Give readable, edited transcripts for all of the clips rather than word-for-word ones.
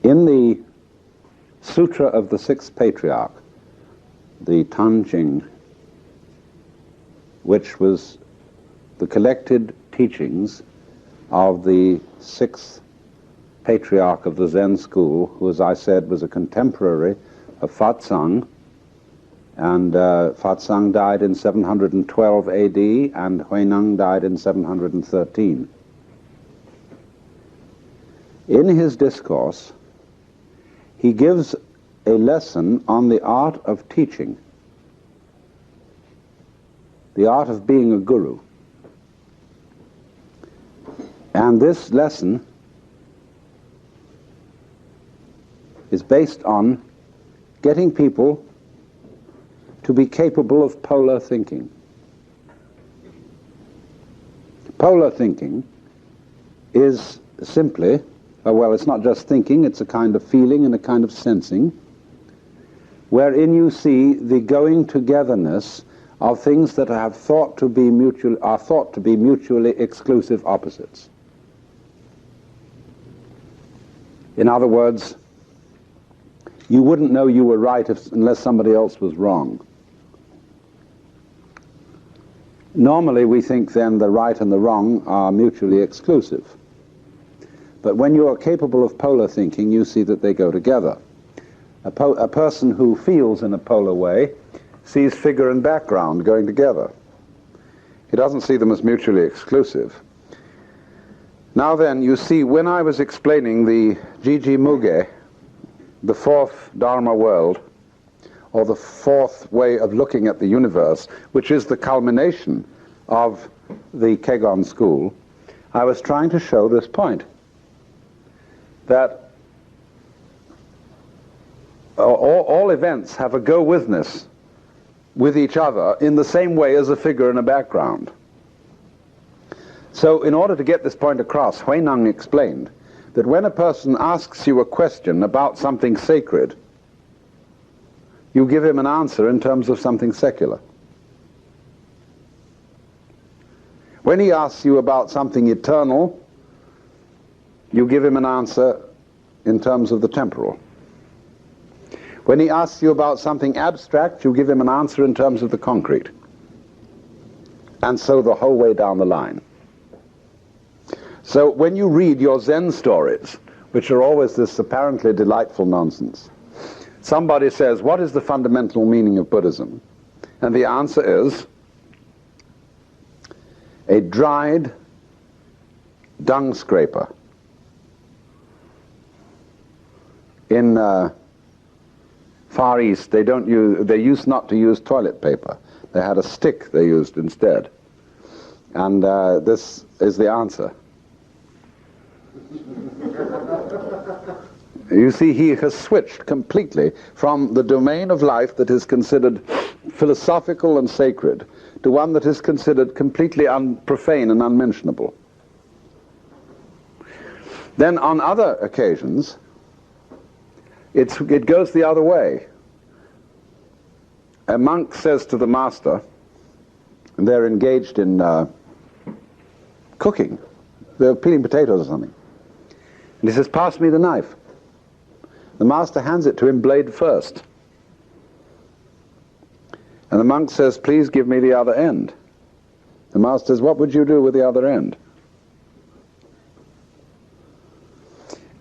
In the Sutra of the Sixth Patriarch, the Tanjing, which was the collected teachings of the sixth patriarch of the Zen school, who, as I said, was a contemporary of Fatsang, and Fatsang died in 712 AD, and Huineng died in 713. In his discourse, he gives a lesson on the art of teaching, the art of being a guru. And this lesson is based on getting people to be capable of polar thinking. Polar thinking is simply, well, it's not just thinking, it's a kind of feeling and a kind of sensing, wherein you see the going togetherness of things that are thought to be mutually exclusive opposites. In other words, you wouldn't know you were right unless somebody else was wrong. Normally we think then the right and the wrong are mutually exclusive. But when you are capable of polar thinking, you see that they go together. A person who feels in a polar way sees figure and background going together. He doesn't see them as mutually exclusive. Now then, you see, when I was explaining the Jiji Muge, the fourth Dharma world, or the fourth way of looking at the universe, which is the culmination of the Kegon school, I was trying to show this point, that all events have a go-withness with each other in the same way as a figure and a background. So in order to get this point across, Huineng explained that when a person asks you a question about something sacred, you give him an answer in terms of something secular. When he asks you about something eternal, you give him an answer in terms of the temporal. When he asks you about something abstract, you give him an answer in terms of the concrete. And so the whole way down the line. So when you read your Zen stories, which are always this apparently delightful nonsense, somebody says, what is the fundamental meaning of Buddhism? And the answer is a dried dung scraper. In Far East, they used not to use toilet paper. They had a stick they used instead. And this is the answer. You see, he has switched completely from the domain of life that is considered philosophical and sacred to one that is considered completely profane and unmentionable. Then on other occasions, it goes the other way. A monk says to the master, and they're engaged in cooking, they're peeling potatoes or something, and he says, pass me the knife. The master hands it to him blade first. And the monk says, please give me the other end. The master says, what would you do with the other end?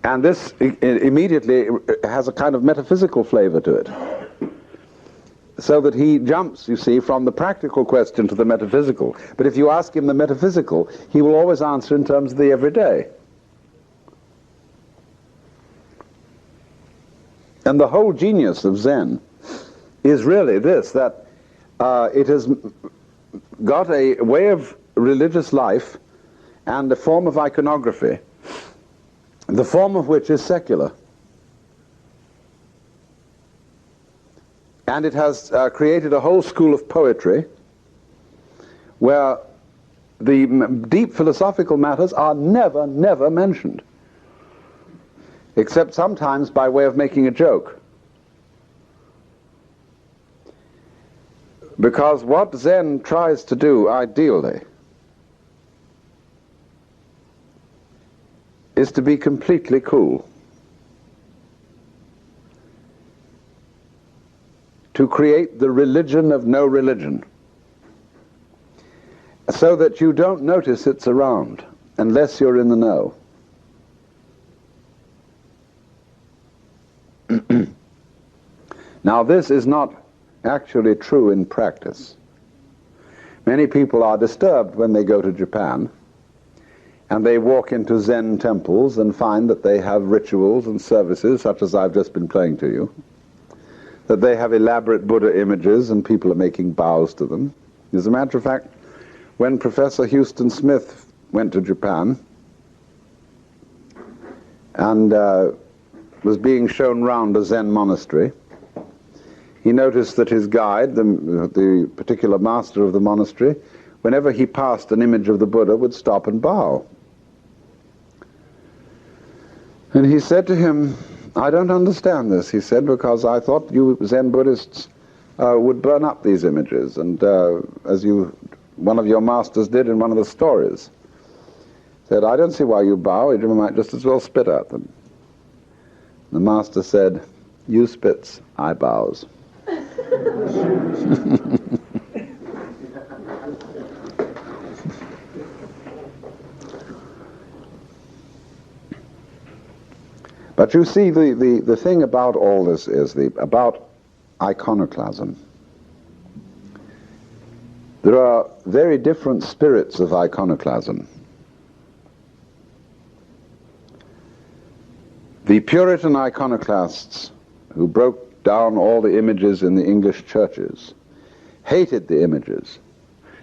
And this immediately has a kind of metaphysical flavor to it. So that he jumps, you see, from the practical question to the metaphysical. But if you ask him the metaphysical, he will always answer in terms of the everyday. And the whole genius of Zen is really this, that it has got a way of religious life and a form of iconography, the form of which is secular. And it has created a whole school of poetry where the deep philosophical matters are never, never mentioned, except sometimes by way of making a joke. Because what Zen tries to do, ideally, is to be completely cool. to create the religion of no religion, so that you don't notice it's around unless you're in the know. Now, this is not actually true in practice. Many people are disturbed when they go to Japan and they walk into Zen temples and find that they have rituals and services such as I've just been playing to you, that they have elaborate Buddha images and people are making bows to them. As a matter of fact, when Professor Houston Smith went to Japan and was being shown round a Zen monastery, he noticed that his guide, the particular master of the monastery, whenever he passed an image of the Buddha, would stop and bow. And he said to him, "I don't understand this," he said, "because I thought you Zen Buddhists would burn up these images, and as one of your masters did in one of the stories." He said, "I don't see why you bow, you might just as well spit at them." The master said, "You spits, I bows." But you see, the thing about all this is about iconoclasm. There are very different spirits of iconoclasm. The Puritan iconoclasts who broke down all the images in the English churches hated the images.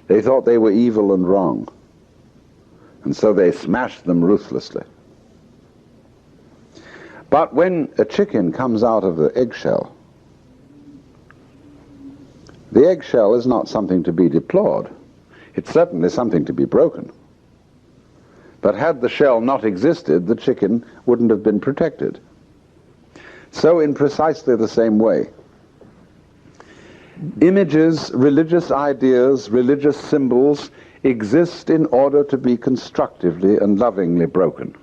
They thought they were evil and wrong, and so they smashed them ruthlessly. But when a chicken comes out of the eggshell is not something to be deplored. It's certainly something to be broken. But had the shell not existed, the chicken wouldn't have been protected. So in precisely the same way, images, religious ideas, religious symbols exist in order to be constructively and lovingly broken.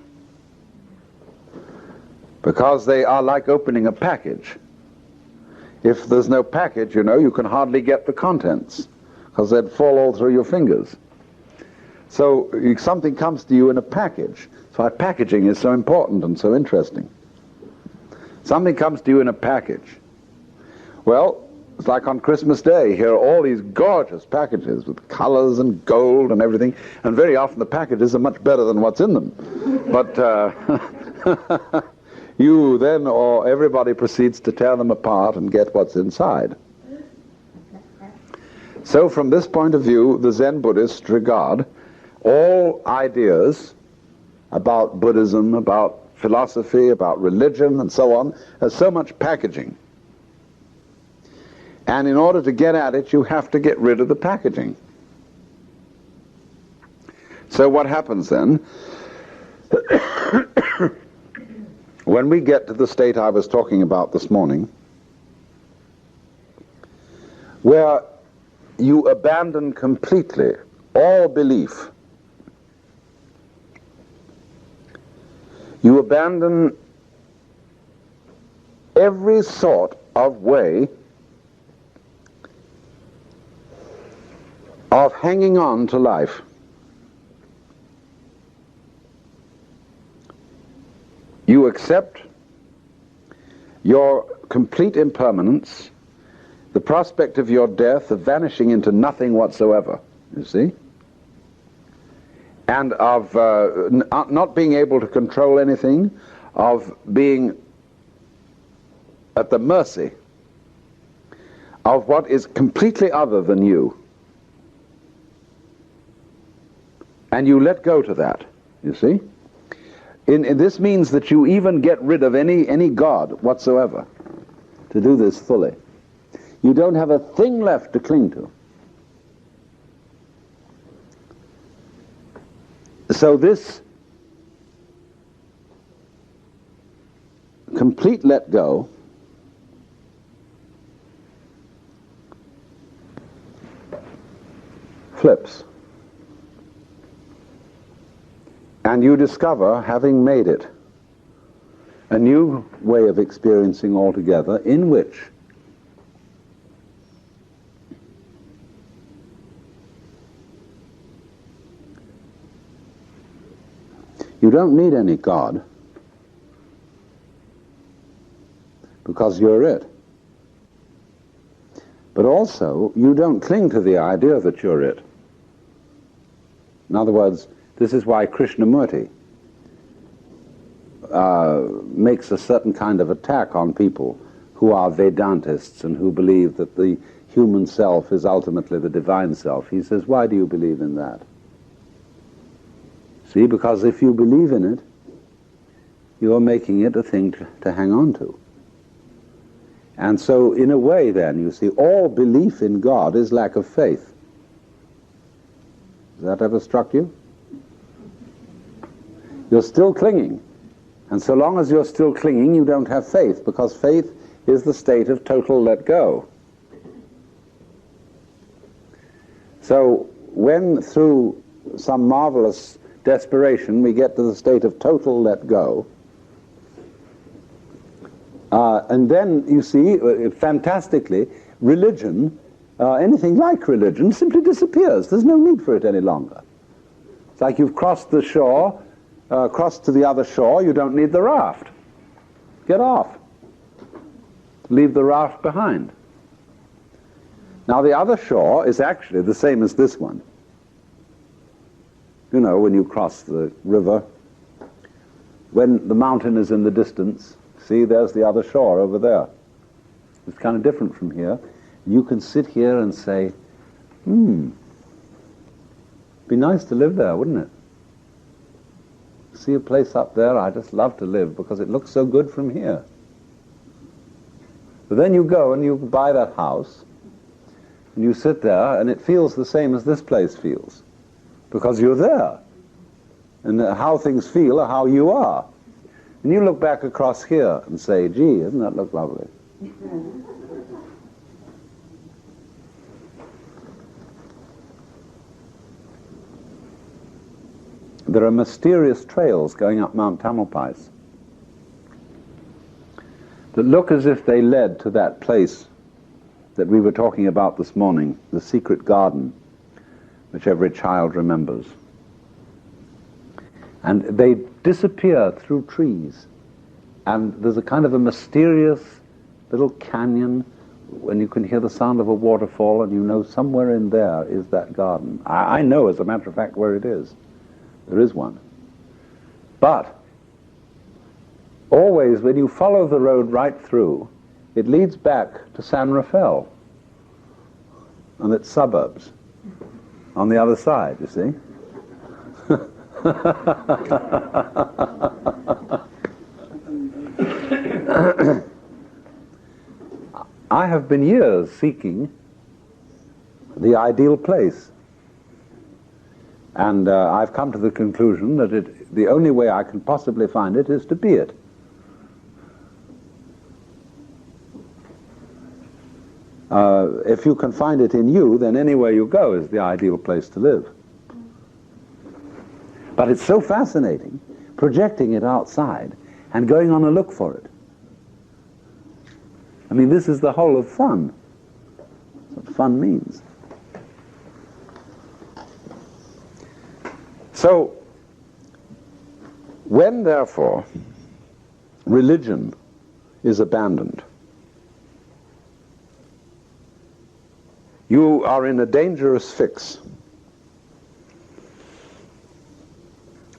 Because they are like opening a package. If there's no package, you can hardly get the contents, because they'd fall all through your fingers. So something comes to you in a package. That's why packaging is so important and so interesting. Something comes to you in a package. Well, it's like on Christmas Day. Here are all these gorgeous packages with colors and gold and everything, and very often the packages are much better than what's in them. But you then, or everybody proceeds to tear them apart and get what's inside. So from this point of view, the Zen Buddhists regard all ideas about Buddhism, about philosophy, about religion, and so on, as so much packaging. And in order to get at it, you have to get rid of the packaging. So what happens then? When we get to the state I was talking about this morning, where you abandon completely all belief, you abandon every sort of way of hanging on to life. You accept your complete impermanence, the prospect of your death, of vanishing into nothing whatsoever, you see, and of not being able to control anything, of being at the mercy of what is completely other than you. And you let go to that, you see. This means that you even get rid of any God whatsoever to do this fully. You don't have a thing left to cling to. So this complete let go flips. And you discover, having made it, a new way of experiencing altogether, in which You don't need any God, because you're it. But also, you don't cling to the idea that you're it. In other words, this is why Krishnamurti makes a certain kind of attack on people who are Vedantists and who believe that the human self is ultimately the divine self. He says, why do you believe in that? See, because if you believe in it, you're making it a thing to hang on to. And so, in a way then, you see, all belief in God is lack of faith. Has that ever struck you? You're still clinging. And so long as you're still clinging, you don't have faith, because faith is the state of total let go. So when through some marvelous desperation we get to the state of total let go, and then you see, fantastically, religion, anything like religion, simply disappears. There's no need for it any longer. It's like you've crossed the shore, crossed to the other shore, you don't need the raft. Get off. Leave the raft behind. Now the other shore is actually the same as this one. You know, when you cross the river, when the mountain is in the distance, see, there's the other shore over there. It's kind of different from here. You can sit here and say, be nice to live there, wouldn't it? See a place up there, I just love to live because it looks so good from here. But then you go and you buy that house, and you sit there, and it feels the same as this place feels, because you're there. And how things feel are how you are. And you look back across here and say, gee, doesn't that look lovely? There are mysterious trails going up Mount Tamalpais that look as if they led to that place that we were talking about this morning, the secret garden, which every child remembers. And they disappear through trees. And there's a kind of a mysterious little canyon when you can hear the sound of a waterfall, and you know somewhere in there is that garden. I know, as a matter of fact, where it is. There is one. But always, when you follow the road right through, it leads back to San Rafael and its suburbs on the other side, you see. I have been years seeking the ideal place. And I've come to the conclusion that the only way I can possibly find it is to be it. If you can find it in you, then anywhere you go is the ideal place to live. But it's so fascinating, projecting it outside and going on a look for it. I mean, this is the whole of fun. That's what fun means. So, when, therefore, religion is abandoned, you are in a dangerous fix,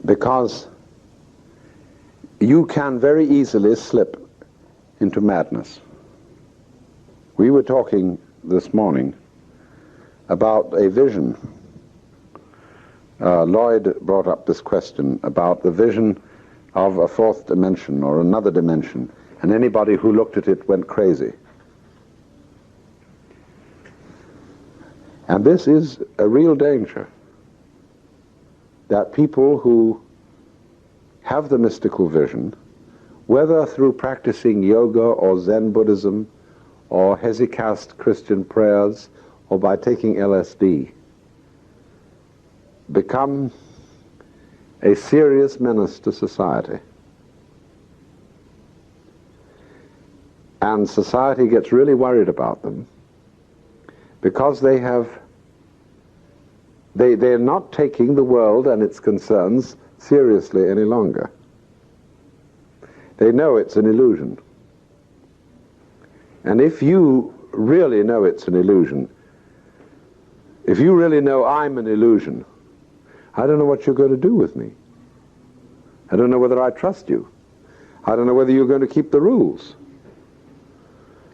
because you can very easily slip into madness. We were talking this morning about a vision. Lloyd brought up this question about the vision of a fourth dimension or another dimension, and anybody who looked at it went crazy. And this is a real danger, that people who have the mystical vision, whether through practicing yoga or Zen Buddhism or hesychast Christian prayers or by taking LSD, become a serious menace to society. And society gets really worried about them because they have They're not taking the world and its concerns seriously any longer. They know it's an illusion. And if you really know it's an illusion, if you really know I'm an illusion, I don't know what you're going to do with me. I don't know whether I trust you. I don't know whether you're going to keep the rules.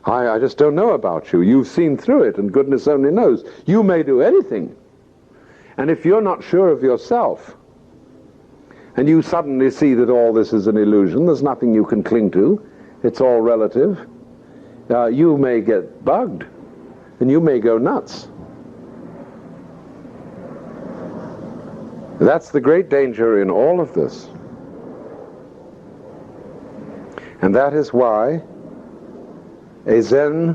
I just don't know about you. You've seen through it, and goodness only knows. You may do anything. And if you're not sure of yourself, and you suddenly see that all this is an illusion, there's nothing you can cling to, it's all relative, you may get bugged, and you may go nuts. That's the great danger in all of this. And that is why a Zen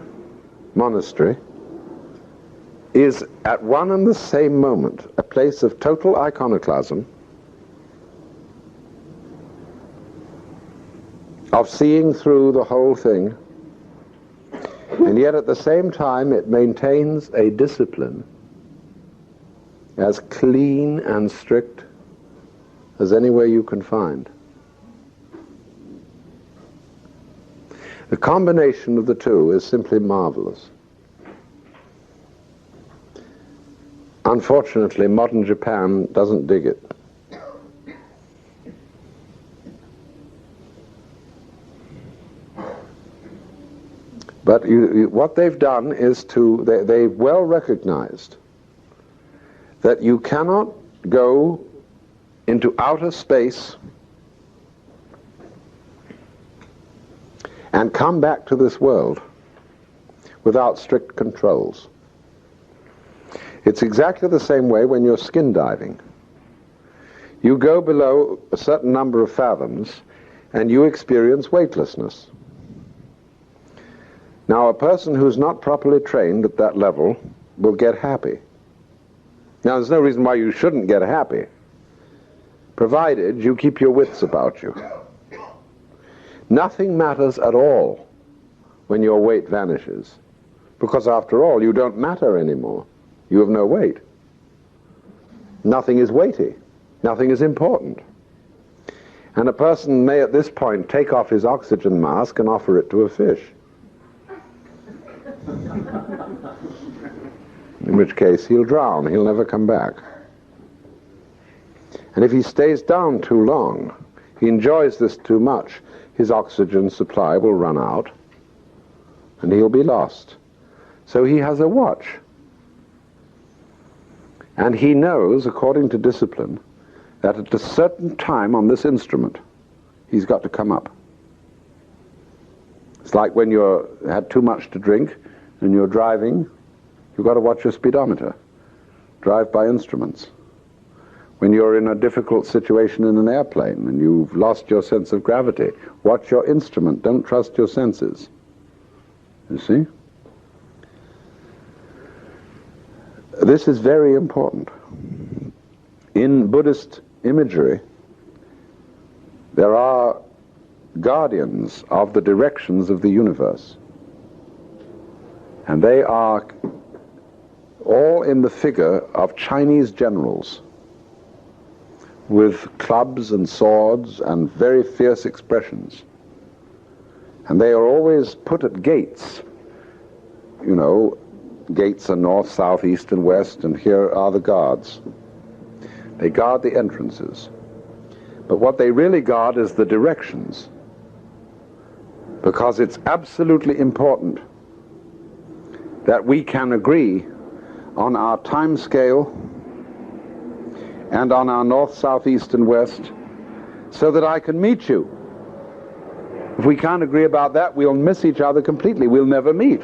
monastery is at one and the same moment a place of total iconoclasm, of seeing through the whole thing, and yet at the same time it maintains a discipline as clean and strict as anywhere you can find. The combination of the two is simply marvelous. Unfortunately, modern Japan doesn't dig it. But what they've done is they've well recognized that you cannot go into outer space and come back to this world without strict controls. It's exactly the same way when you're skin diving. You go below a certain number of fathoms and you experience weightlessness. Now, a person who's not properly trained at that level will get happy. Now, there's no reason why you shouldn't get happy, provided you keep your wits about you. Nothing matters at all when your weight vanishes, because after all, you don't matter anymore. You have no weight. Nothing is weighty. Nothing is important. And a person may at this point take off his oxygen mask and offer it to a fish. In which case he'll drown, he'll never come back. And if he stays down too long, he enjoys this too much, his oxygen supply will run out and he'll be lost. So he has a watch. And he knows, according to discipline, that at a certain time on this instrument, he's got to come up. It's like when you've had too much to drink and you're driving, you've got to watch your speedometer. Drive by instruments. When you're in a difficult situation in an airplane and you've lost your sense of gravity, watch your instrument. Don't trust your senses. You see? This is very important. In Buddhist imagery, there are guardians of the directions of the universe. And they are all in the figure of Chinese generals with clubs and swords and very fierce expressions. And they are always put at gates. You know, gates are north, south, east, and west, and here are the guards. They guard the entrances. But what they really guard is the directions, because it's absolutely important that we can agree on our time scale and on our north, south, east, and west, so that I can meet you. If we can't agree about that, we'll miss each other completely. We'll never meet.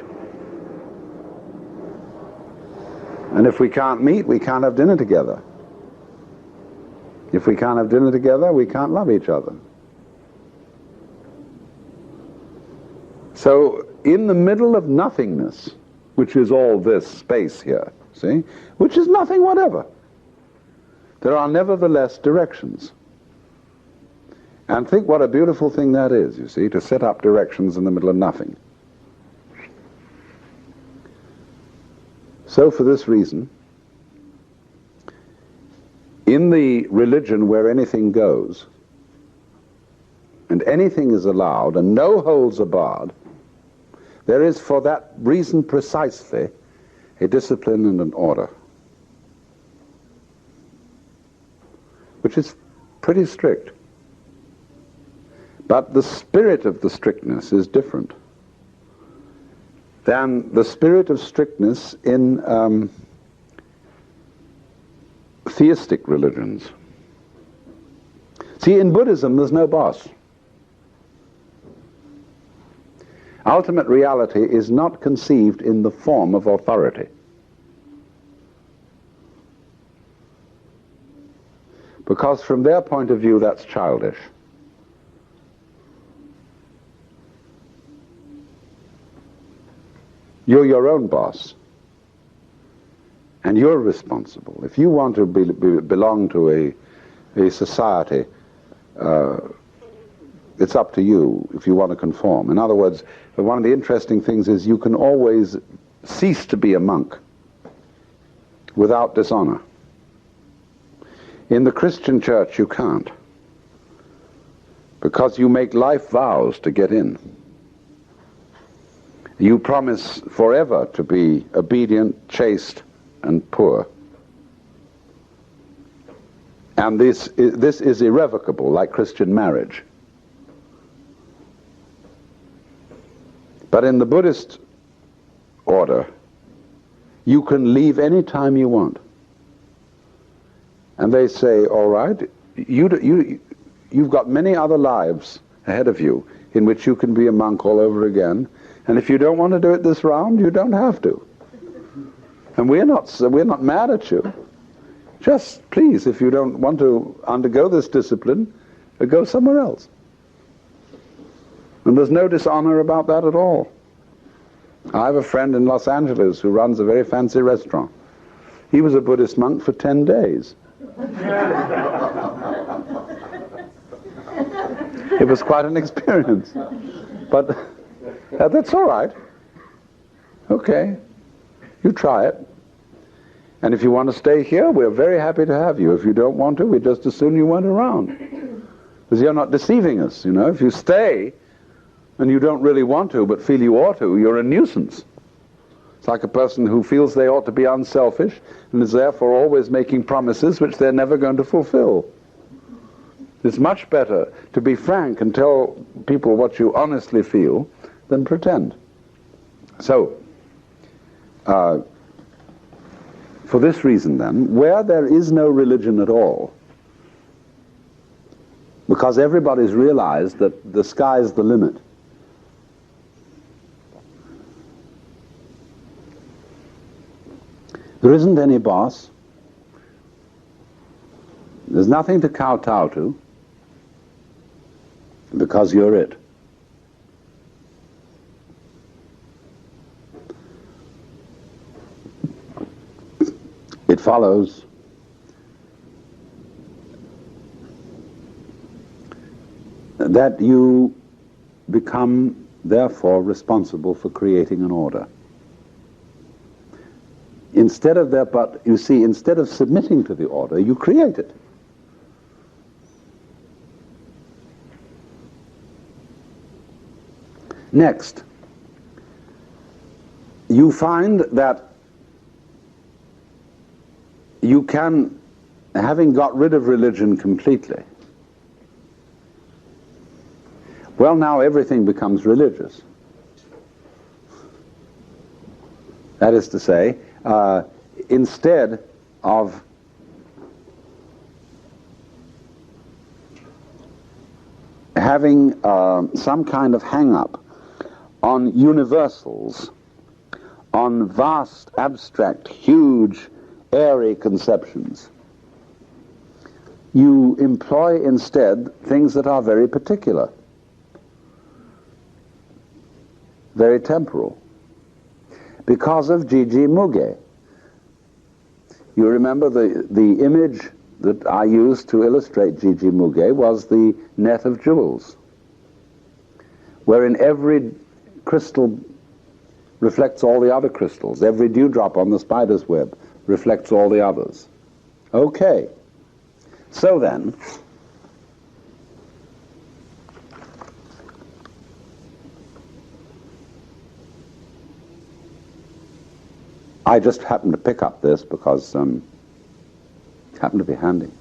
And if we can't meet, we can't have dinner together. If we can't have dinner together, we can't love each other. So, in the middle of nothingness, which is all this space here, see, which is nothing whatever, there are nevertheless directions. And think what a beautiful thing that is, you see, to set up directions in the middle of nothing. So for this reason, In the religion where anything goes, and anything is allowed, and no holds are barred, there is for that reason precisely a discipline and an order, which is pretty strict. But the spirit of the strictness is different than the spirit of strictness in theistic religions. See, in Buddhism there's no boss. Ultimate reality is not conceived in the form of authority. Because from their point of view that's childish. You're your own boss. And you're responsible. If you want to belong to a society, it's up to you if you want to conform. In other words, one of the interesting things is you can always cease to be a monk without dishonor. In the Christian church you can't, because you make life vows to get in. You promise forever to be obedient, chaste, and poor. And this is irrevocable, like Christian marriage. But in the Buddhist order, you can leave any time you want. And they say, all right, you've got many other lives ahead of you in which you can be a monk all over again. And if you don't want to do it this round, you don't have to. And we're not mad at you. Just please, if you don't want to undergo this discipline, go somewhere else. And there's no dishonor about that at all. I have a friend in Los Angeles who runs a very fancy restaurant. He was a Buddhist monk for 10 days. It was quite an experience. But that's all right. Okay, you try it. And if you want to stay here, we're very happy to have you. If you don't want to, we just as soon you weren't around. Because you're not deceiving us, you know. If you stay and you don't really want to but feel you ought to, you're a nuisance. It's like a person who feels they ought to be unselfish and is therefore always making promises which they're never going to fulfill. It's much better to be frank and tell people what you honestly feel than pretend. So, for this reason then, where there is no religion at all, because everybody's realized that the sky's the limit, there isn't any boss, there's nothing to kowtow to, because you're it. It follows that you become, therefore, responsible for creating an order. Instead of that, but you see, instead of submitting to the order, you create it. Next, you find that you can, having got rid of religion completely, well, now everything becomes religious. That is to say, instead of having some kind of hang-up on universals, on vast, abstract, huge, airy conceptions, you employ instead things that are very particular, very temporal, because of Jiji Muge. You remember the image that I used to illustrate Jiji Muge was the net of jewels, wherein every crystal reflects all the other crystals. Every dewdrop on the spider's web reflects all the others. Okay. So then, I just happened to pick up this because it happened to be handy.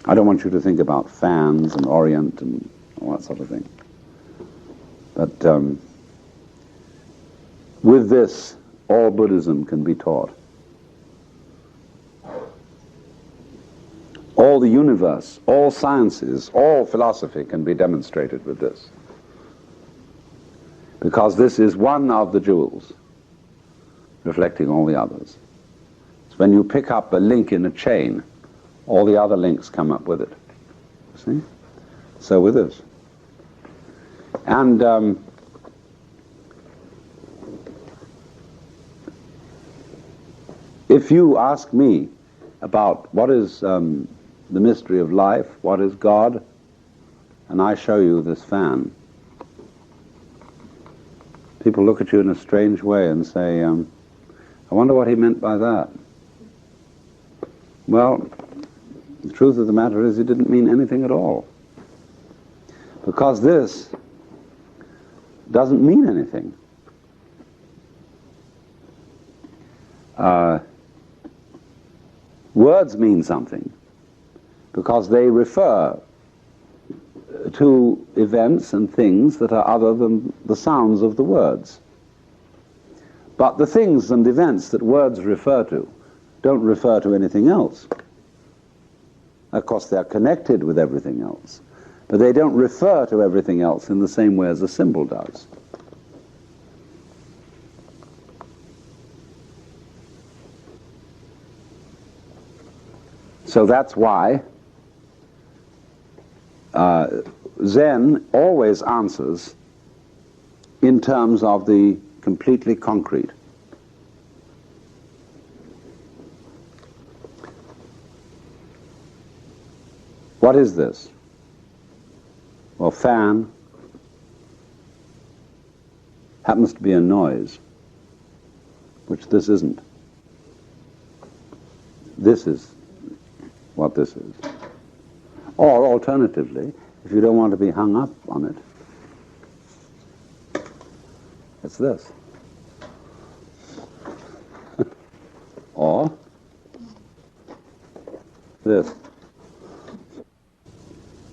I don't want you to think about fans and Orient and all that sort of thing. But with this, all Buddhism can be taught. All the universe, all sciences, all philosophy can be demonstrated with this. Because this is one of the jewels reflecting all the others. It's when you pick up a link in a chain, all the other links come up with it. See? So with this. And if you ask me about what is the mystery of life, what is God, and I show you this fan, people look at you in a strange way and say, I wonder what he meant by that. Well, the truth of the matter is he didn't mean anything at all. Because this doesn't mean anything. Words mean something because they refer to events and things that are other than the sounds of the words. But the things and events that words refer to don't refer to anything else. Of course, they're connected with everything else, but they don't refer to everything else in the same way as a symbol does. So that's why Zen always answers in terms of the completely concrete. What is this? Well, fan happens to be a noise, which this isn't. This is what this is. Or alternatively, if you don't want to be hung up on it, it's this. Or this.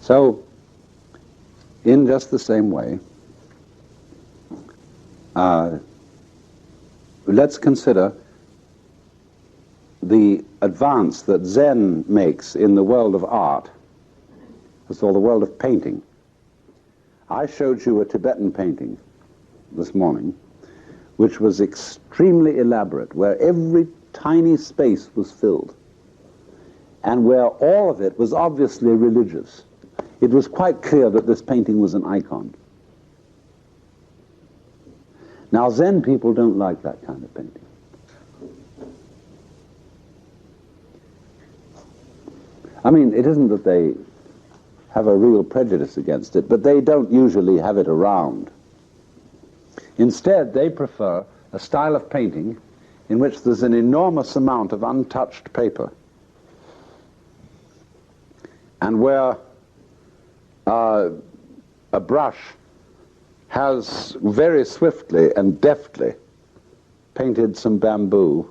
So, in just the same way, let's consider the advance that Zen makes in the world of art, or the world of painting. I showed you a Tibetan painting this morning, which was extremely elaborate, where every tiny space was filled, and where all of it was obviously religious. It was quite clear that this painting was an icon. Now, Zen people don't like that kind of painting. I mean, it isn't that they have a real prejudice against it, but they don't usually have it around. Instead, they prefer a style of painting in which there's an enormous amount of untouched paper, and where a brush has very swiftly and deftly painted some bamboo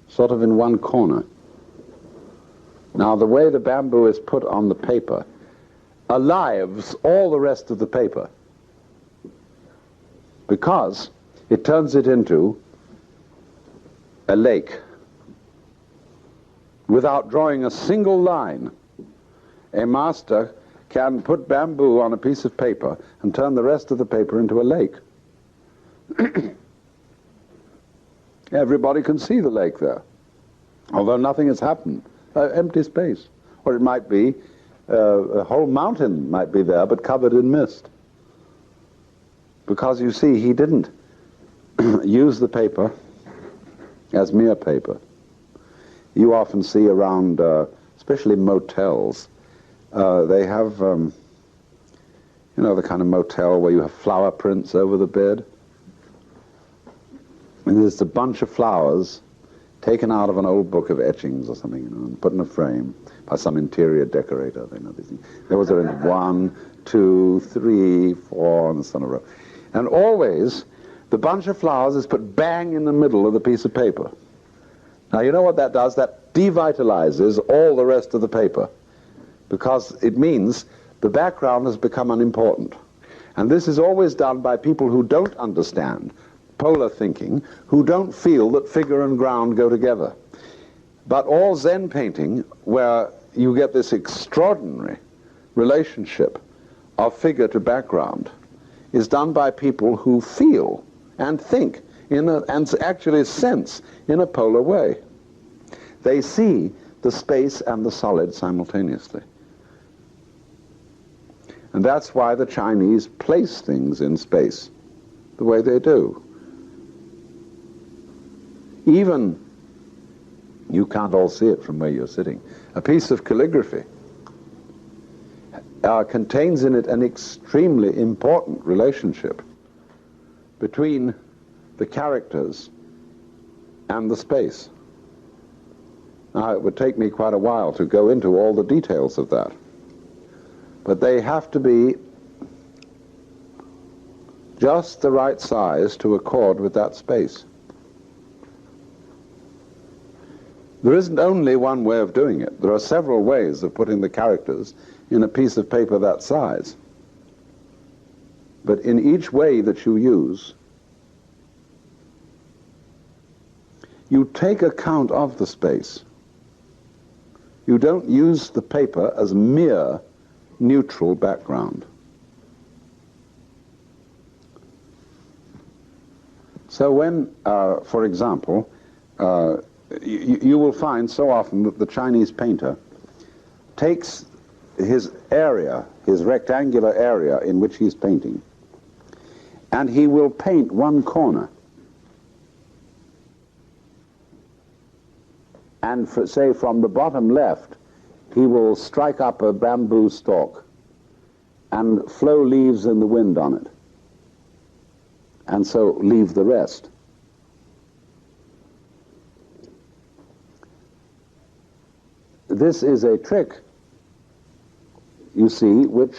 sort of in one corner. Now, the way the bamboo is put on the paper alives all the rest of the paper, because it turns it into a lake. Without drawing a single line, a master can put bamboo on a piece of paper and turn the rest of the paper into a lake. Everybody can see the lake there, although nothing has happened. Empty space. Or it might be a whole mountain might be there, but covered in mist. Because you see, he didn't use the paper as mere paper. You often see around, especially motels, they have, you know, the kind of motel where you have flower prints over the bed. And there's a bunch of flowers taken out of an old book of etchings or something, and put in a frame by some interior decorator. There was 1, 2, 3, 4, and so on a row. And always, the bunch of flowers is put bang in the middle of the piece of paper. Now, you know what that does? That devitalizes all the rest of the paper, because it means the background has become unimportant. And this is always done by people who don't understand polar thinking, who don't feel that figure and ground go together. But all Zen painting, where you get this extraordinary relationship of figure to background, is done by people who feel and think and actually sense in a polar way. They see the space and the solid simultaneously. And that's why the Chinese place things in space the way they do. Even, you can't all see it from where you're sitting, a piece of calligraphy contains in it an extremely important relationship between the characters and the space. Now, it would take me quite a while to go into all the details of that, but they have to be just the right size to accord with that space. There isn't only one way of doing it. There are several ways of putting the characters in a piece of paper that size. But in each way that you use, you take account of the space. You don't use the paper as mere neutral background. So when, for example, you will find so often that the Chinese painter takes his area, his rectangular area in which he's painting, and he will paint one corner. And say from the bottom left, he will strike up a bamboo stalk and flow leaves in the wind on it, and so leave the rest. This is a trick, you see, which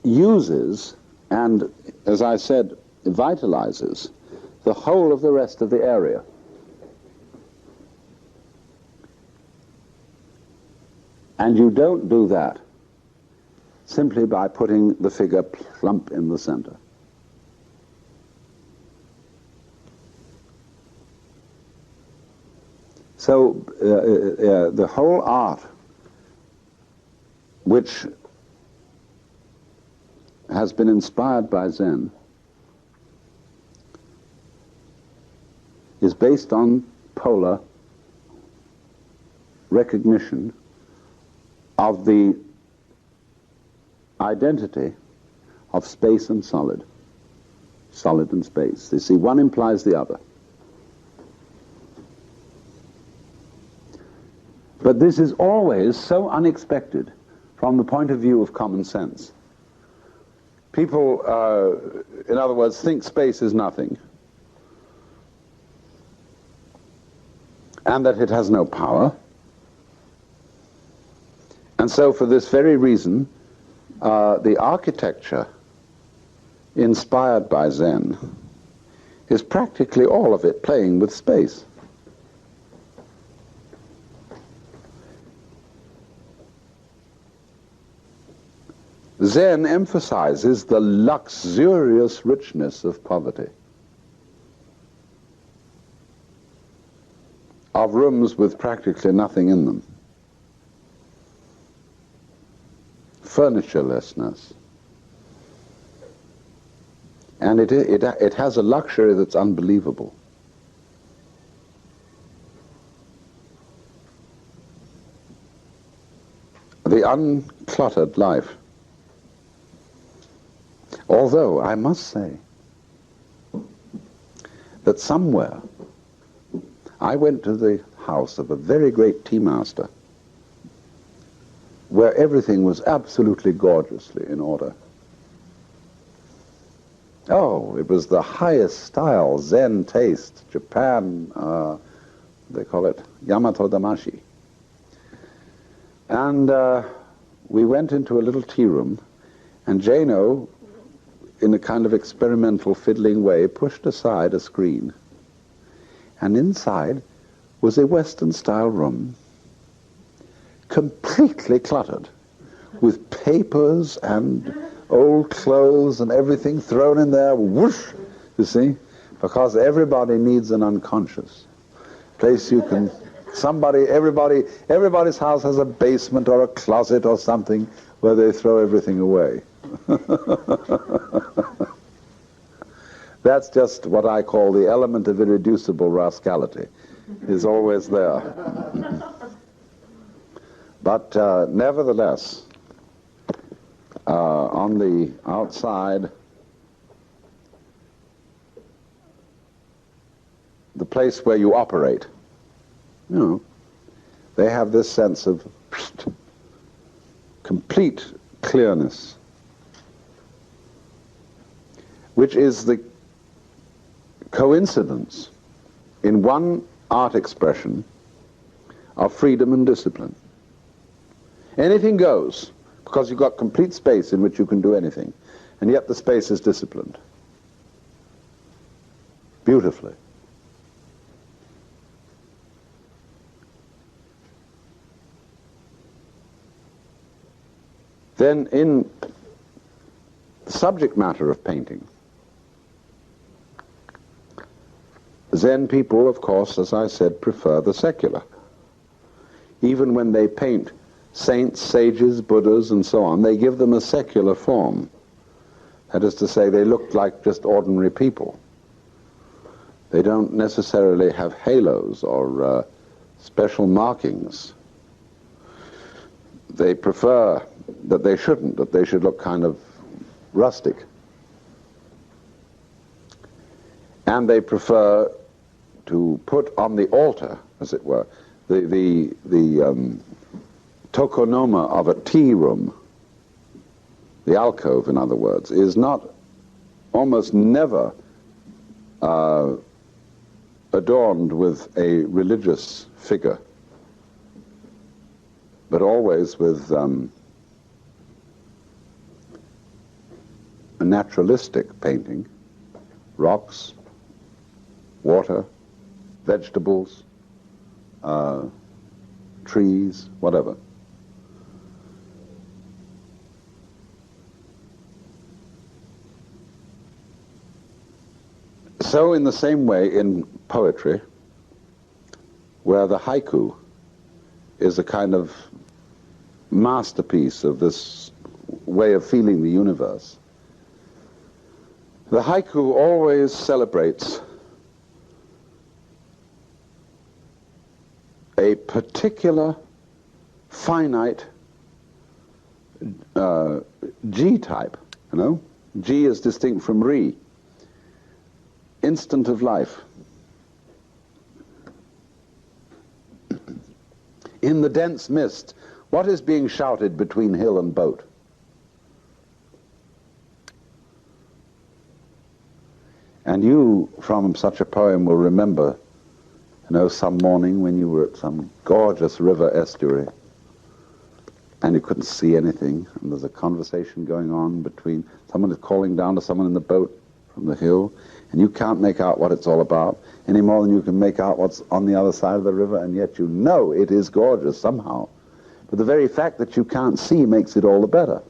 uses and, as I said, vitalizes the whole of the rest of the area. And you don't do that simply by putting the figure plump in the center. So the whole art, which has been inspired by Zen, is based on polar recognition of the identity of space and solid, solid and space. You see, one implies the other. But this is always so unexpected from the point of view of common sense. People, in other words, think space is nothing, and that it has no power. And so for this very reason, the architecture inspired by Zen is practically all of it playing with space. Zen emphasizes the luxurious richness of poverty, of rooms with practically nothing in them, furniturelessness, and it has a luxury that's unbelievable. The uncluttered life. Although, I must say that somewhere I went to the house of a very great tea master where everything was absolutely gorgeously in order. Oh, it was the highest style, Zen taste, Japan, they call it Yamato Damashi. And we went into a little tea room, and Jano, in a kind of experimental fiddling way, pushed aside a screen. And inside was a Western-style room, completely cluttered, with papers and old clothes and everything thrown in there, whoosh, you see, because everybody needs an unconscious place you can, everybody's house has a basement or a closet or something where they throw everything away. That's just what I call the element of irreducible rascality, is always there. But nevertheless, on the outside, the place where you operate, you know, they have this sense of complete clearness, which is the coincidence in one art expression of freedom and discipline. Anything goes, because you've got complete space in which you can do anything, and yet the space is disciplined. Beautifully. Then in the subject matter of painting, Zen people, of course, as I said, prefer the secular. Even when they paint saints, sages, Buddhas, and so on, they give them a secular form. That is to say, they look like just ordinary people. They don't necessarily have halos or special markings. They prefer that they shouldn't, that they should look kind of rustic. And they prefer to put on the altar, as it were, the tokonoma of a tea room, the alcove, in other words, is not, almost never adorned with a religious figure, but always with a naturalistic painting, rocks, water, vegetables, trees, whatever. So in the same way in poetry, where the haiku is a kind of masterpiece of this way of feeling the universe, the haiku always celebrates a particular finite G type, you know? G is distinct from Re. Instant of life. In the dense mist, what is being shouted between hill and boat? And you, from such a poem, will remember, you know, some morning when you were at some gorgeous river estuary and you couldn't see anything, and there's a conversation going on between, someone is calling down to someone in the boat from the hill, and you can't make out what it's all about any more than you can make out what's on the other side of the river, and yet you know it is gorgeous somehow. But the very fact that you can't see makes it all the better.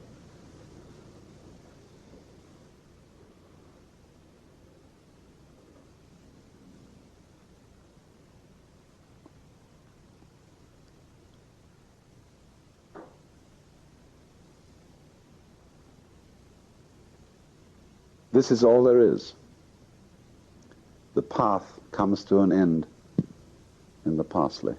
This is all there is. The path comes to an end in the parsley.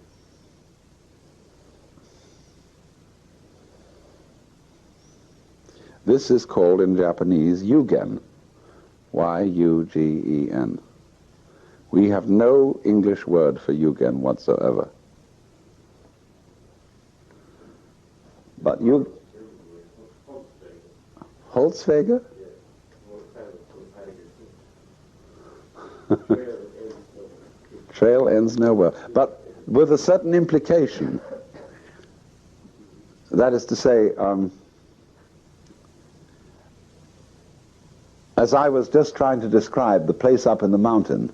This is called in Japanese yugen, Y-U-G-E-N. We have no English word for yugen whatsoever. But you... Holzwege? ends nowhere. But with a certain implication. That is to say, as I was just trying to describe the place up in the mountain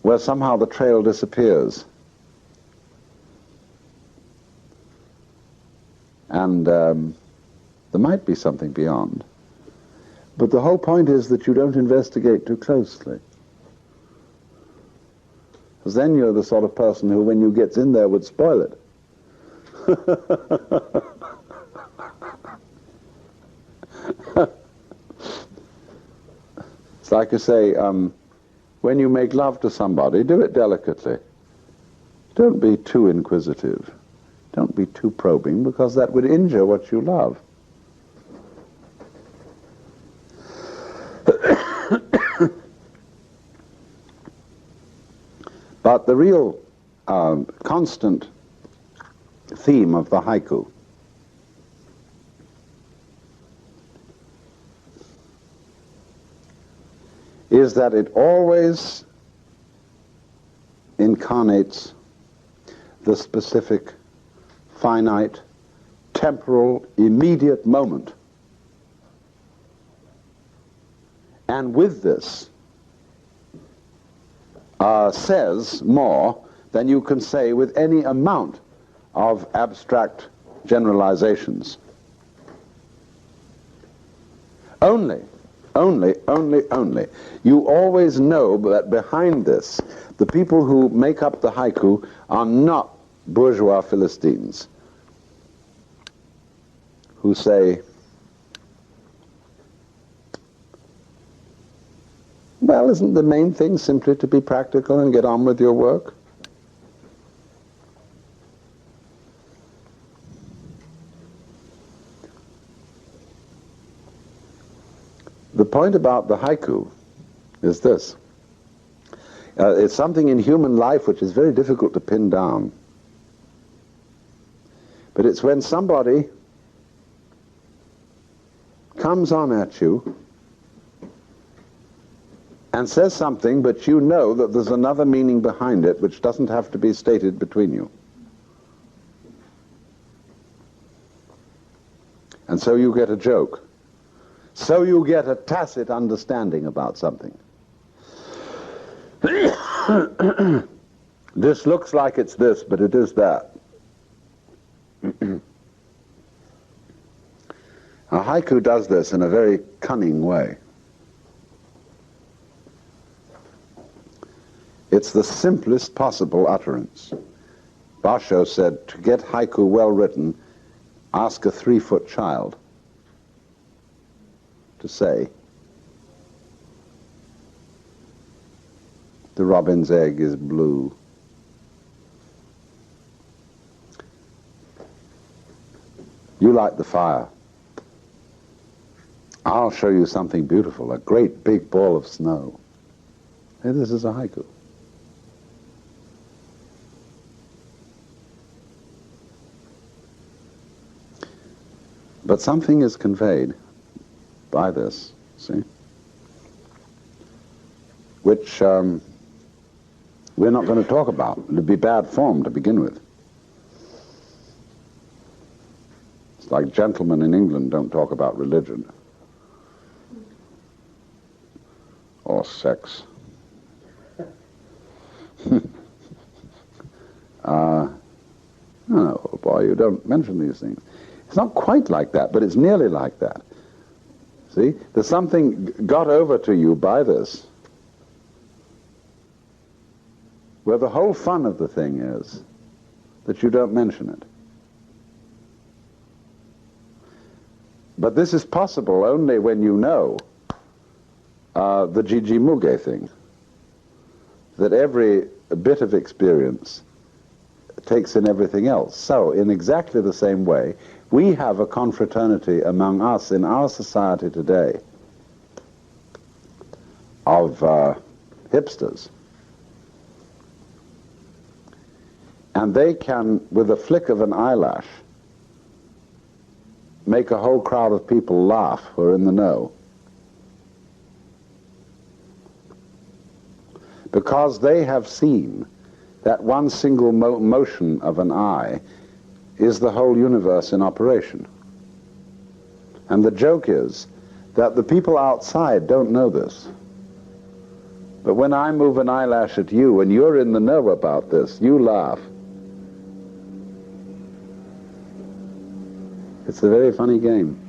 where somehow the trail disappears. And there might be something beyond. But the whole point is that you don't investigate too closely. Because then you're the sort of person who, when you get in there, would spoil it. It's like you say, when you make love to somebody, do it delicately. Don't be too inquisitive. Don't be too probing, because that would injure what you love. But the real constant theme of the haiku is that it always incarnates the specific, finite, temporal, immediate moment. And with this, says more than you can say with any amount of abstract generalizations. Only. You always know that behind this, the people who make up the haiku are not bourgeois Philistines who say, well, isn't the main thing simply to be practical and get on with your work? The point about the haiku is this. It's something in human life which is very difficult to pin down. But it's when somebody comes on at you and says something, but you know that there's another meaning behind it which doesn't have to be stated between you. And so you get a joke. So you get a tacit understanding about something. This looks like it's this, but it is that. A haiku does this in a very cunning way. It's the simplest possible utterance. Basho said, to get haiku well written, ask a 3-foot child to say, the robin's egg is blue. You light the fire. I'll show you something beautiful, a great big ball of snow. Hey, this is a haiku. But something is conveyed by this, see, which we're not going to talk about. It would be bad form to begin with. It's like gentlemen in England don't talk about religion or sex. No, boy, you don't mention these things. It's not quite like that, but it's nearly like that. See? There's something got over to you by this, where the whole fun of the thing is that you don't mention it. But this is possible only when you know the Gigi Muge thing, that every bit of experience takes in everything else. So, in exactly the same way, we have a confraternity among us in our society today of hipsters. And they can, with a flick of an eyelash, make a whole crowd of people laugh who are in the know. because they have seen that one single motion of an eye is the whole universe in operation. And the joke is that the people outside don't know this. But when I move an eyelash at you and you're in the know about this, you laugh. It's a very funny game.